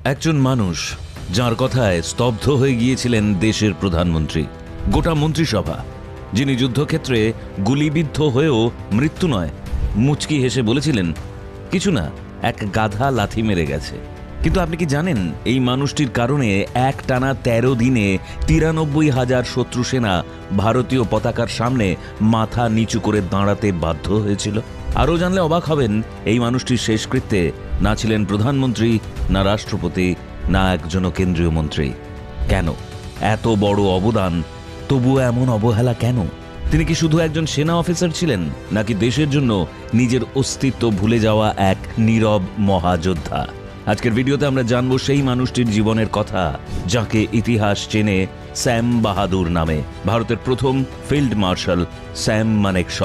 একজন মানুষ যার কথায় স্তব্ধ হয়ে গিয়েছিলেন দেশের প্রধানমন্ত্রী, গোটা মন্ত্রিসভা, যিনি যুদ্ধক্ষেত্রে গুলিবিদ্ধ হয়েও মৃত্যু নয়, মুচকি হেসে বলেছিলেন, কিছু না, এক গাধা লাথি মেরে গেছে। কিন্তু আপনি কি জানেন এই মানুষটির কারণে একটানা ১৩ দিনে ৯৩,০০০ শত্রু সেনা ভারতীয় পতাকার সামনে মাথা নিচু করে দাঁড়াতে বাধ্য হয়েছিল? আরও জানলে অবাক হবেন, এই মানুষটির শেষকৃত্যে না ছিলেন প্রধানমন্ত্রী, না রাষ্ট্রপতি, না একজনও কেন্দ্রীয় মন্ত্রী। কেন এত বড় অবদান, তবুও এমন অবহেলা কেন? তিনি কি শুধু একজন সেনা অফিসার ছিলেন, নাকি দেশের জন্য নিজের অস্তিত্ব ভুলে যাওয়া এক নীরব মহাযোদ্ধা? আজকের ভিডিওতে আমরা জানবো সেই মানুষটির জীবনের কথা যাকে ইতিহাস চেনে স্যাম বাহাদুর নামে, ভারতের প্রথম ফিল্ড মার্শাল স্যাম মানেকশ।